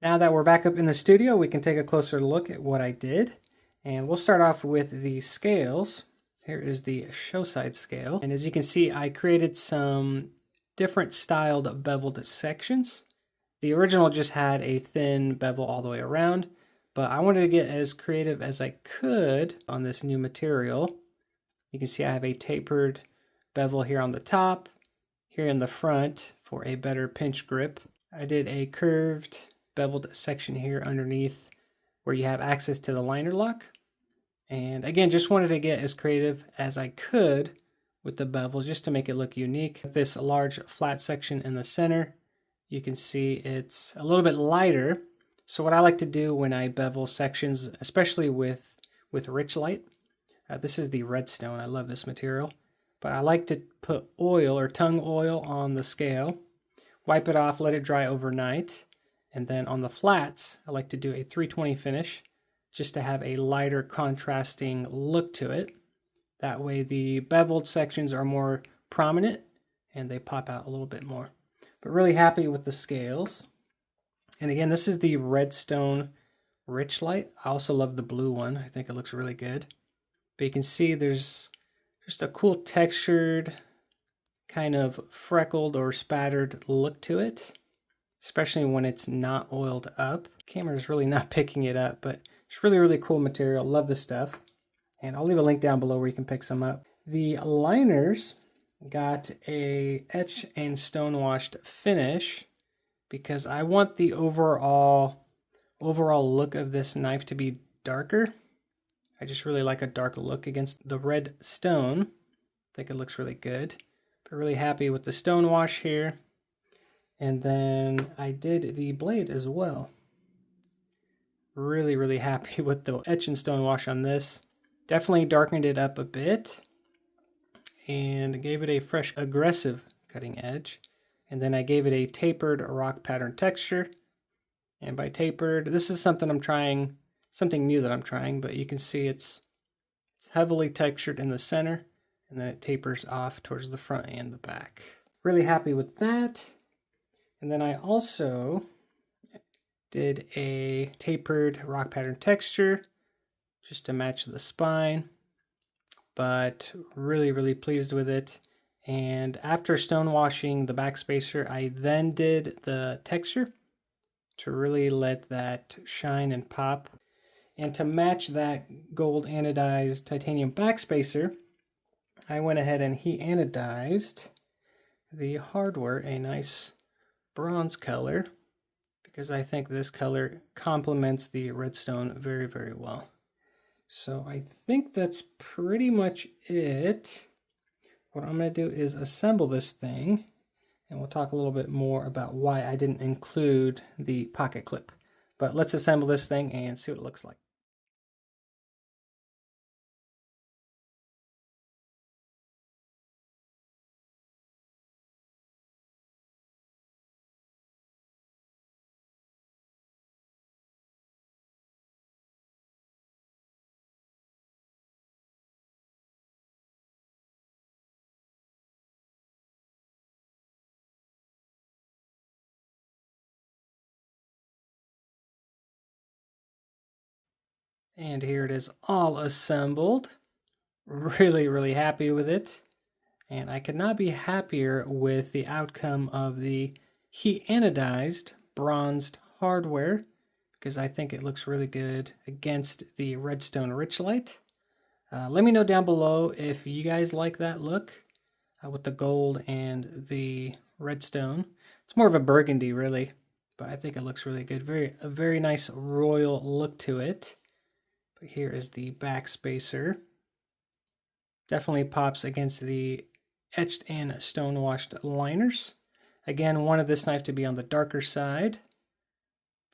Now that we're back up in the studio, we can take a closer look at what I did. And we'll start off with the scales. Here is the show side scale. And as you can see, I created some different styled beveled sections. The original just had a thin bevel all the way around, but I wanted to get as creative as I could on this new material. You can see I have a tapered bevel here on the top, here in the front for a better pinch grip. I did a curved beveled section here underneath where you have access to the liner lock. And again, just wanted to get as creative as I could with the bevel just to make it look unique. This large flat section in the center, you can see it's a little bit lighter. So what I like to do when I bevel sections, especially with Richlite, this is the Redstone, I love this material, but I like to put oil or Tung Oil on the scale, wipe it off, let it dry overnight. And then on the flats, I like to do a 320 finish just to have a lighter contrasting look to it. That way the beveled sections are more prominent and they pop out a little bit more. But really happy with the scales. And again, this is the Redstone Richlite. I also love the blue one. I think it looks really good. But you can see there's just a cool textured, kind of freckled or spattered look to it, especially when it's not oiled up. Camera's really not picking it up, but it's really, really cool material. Love this stuff. And I'll leave a link down below where you can pick some up. The liners got a etched and stone-washed finish because I want the overall look of this knife to be darker. I just really like a dark look against the red stone. I think it looks really good. But really happy with the stone wash here. And then I did the blade as well. Really, really happy with the etch and stone wash on this. Definitely darkened it up a bit and gave it a fresh, aggressive cutting edge. And then I gave it a tapered rock pattern texture. And by tapered, this is something I'm trying, something new that I'm trying, but you can see it's heavily textured in the center and then it tapers off towards the front and the back. Really happy with that. And then I also did a tapered rock pattern texture just to match the spine, but really, really pleased with it. And after stone washing the backspacer, I then did the texture to really let that shine and pop. And to match that gold anodized titanium backspacer, I went ahead and heat anodized the hardware a nice bronze color because I think this color complements the redstone very, very well. So I think that's pretty much it. What I'm going to do is assemble this thing, and we'll talk a little bit more about why I didn't include the pocket clip. But let's assemble this thing and see what it looks like. And here it is all assembled. Really, really happy with it. And I could not be happier with the outcome of the heat anodized bronzed hardware because I think it looks really good against the Redstone Richlite. Let me know down below if you guys like that look with the gold and the redstone. It's more of a burgundy really, but I think it looks really good. A very nice royal look to it. But here is the backspacer. Definitely pops against the etched and stone washed liners. Again, wanted this knife to be on the darker side.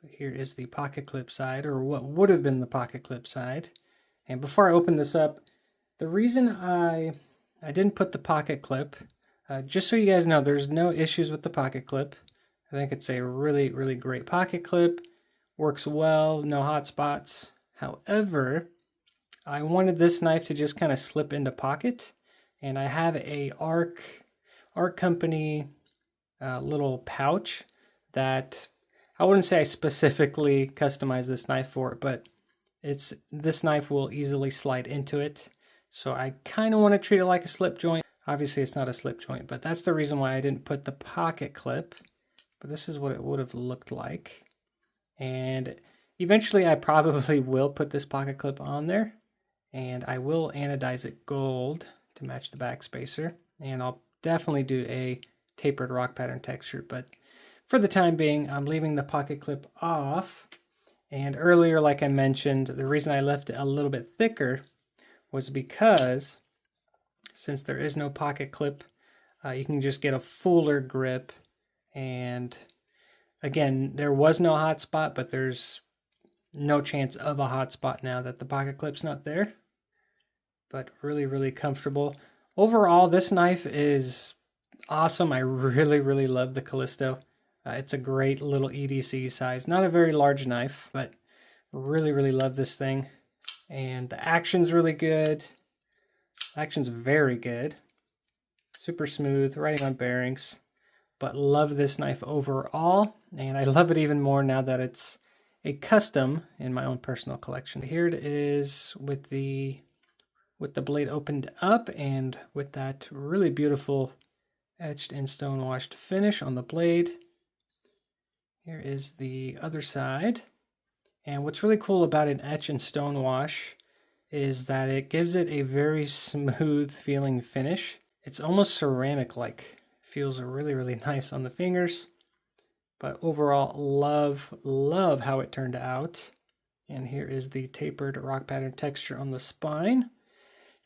But here is the pocket clip side, or what would have been the pocket clip side. And before I open this up, the reason I didn't put the pocket clip, just so you guys know, there's no issues with the pocket clip. I think it's a really, really great pocket clip. Works well, no hot spots. However, I wanted this knife to just kind of slip into pocket, and I have a Arc Company little pouch that I wouldn't say I specifically customized this knife for it, but this knife will easily slide into it. So I kind of want to treat it like a slip joint. Obviously it's not a slip joint, but that's the reason why I didn't put the pocket clip. But this is what it would have looked like. And eventually I probably will put this pocket clip on there, and I will anodize it gold to match the back spacer. And I'll definitely do a tapered rock pattern texture, but for the time being, I'm leaving the pocket clip off. And earlier, like I mentioned, the reason I left it a little bit thicker was because since there is no pocket clip, you can just get a fuller grip. And again, there was no hot spot, but there's no chance of a hot spot now that the pocket clip's not there. But really, really comfortable. Overall, this knife is awesome. I really, really love the Callisto. It's a great little EDC size. Not a very large knife, but really, really love this thing. And the action's really good. Action's very good. Super smooth, writing on bearings. But love this knife overall. And I love it even more now that it's a custom in my own personal collection. Here it is with the blade opened up and with that really beautiful etched and stone washed finish on the blade. Here is the other side. And what's really cool about an etch and stone wash is that it gives it a very smooth feeling finish. It's almost ceramic-like. Feels really, really nice on the fingers. But overall, love how it turned out. And here is the tapered rock pattern texture on the spine.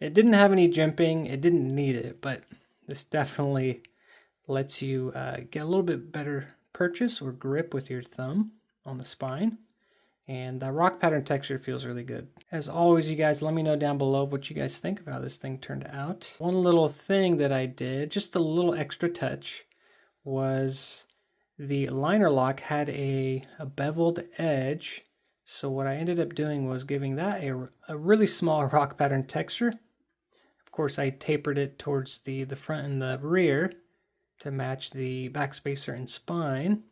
It didn't have any jimping. It didn't need it, but this definitely lets you get a little bit better purchase or grip with your thumb on the spine. And the rock pattern texture feels really good. As always, you guys, let me know down below what you guys think of how this thing turned out. One little thing that I did, just a little extra touch, was the liner lock had a beveled edge. So what I ended up doing was giving that a really small rock pattern texture. Of course, I tapered it towards the front and the rear to match the back spacer and spine.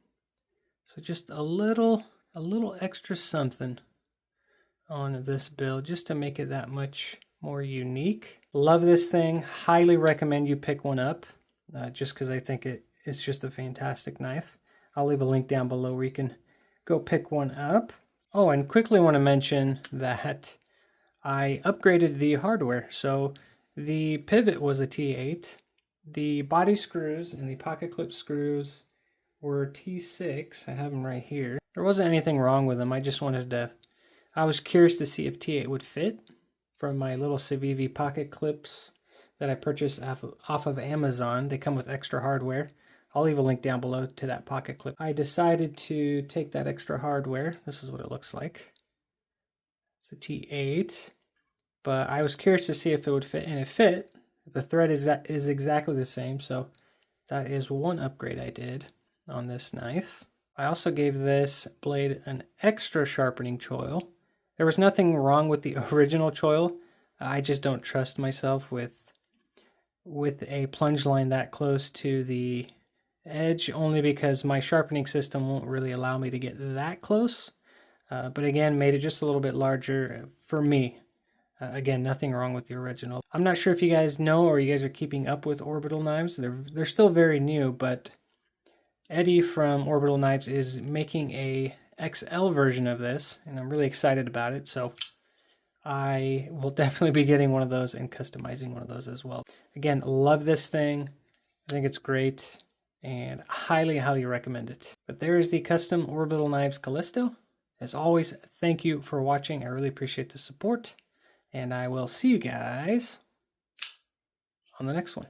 So just a little extra something on this build just to make it that much more unique. Love this thing. Highly recommend you pick one up just because I think it's just a fantastic knife. I'll leave a link down below where you can go pick one up. Oh, and quickly want to mention that I upgraded the hardware. So the pivot was a T8. The body screws and the pocket clip screws were T6. I have them right here. There wasn't anything wrong with them. I just wanted to, I was curious to see if T8 would fit from my little Civivi pocket clips that I purchased off of Amazon. They come with extra hardware. I'll leave a link down below to that pocket clip. I decided to take that extra hardware. This is what it looks like. It's a T8, but I was curious to see if it would fit, and it fit. The thread is exactly the same, so that is one upgrade I did on this knife. I also gave this blade an extra sharpening choil. There was nothing wrong with the original choil. I just don't trust myself with a plunge line that close to the edge, only because my sharpening system won't really allow me to get that close. But again, made it just a little bit larger for me. Again, nothing wrong with the original. I'm not sure if you guys know or you guys are keeping up with Orbital Knives. They're still very new, but Eddie from Orbital Knives is making a XL version of this, and I'm really excited about it. So I will definitely be getting one of those and customizing one of those as well. Again, love this thing. I think it's great and highly, highly recommend it. But there is the custom Orbital Knives Callisto. As always, thank you for watching. I really appreciate the support. And I will see you guys on the next one.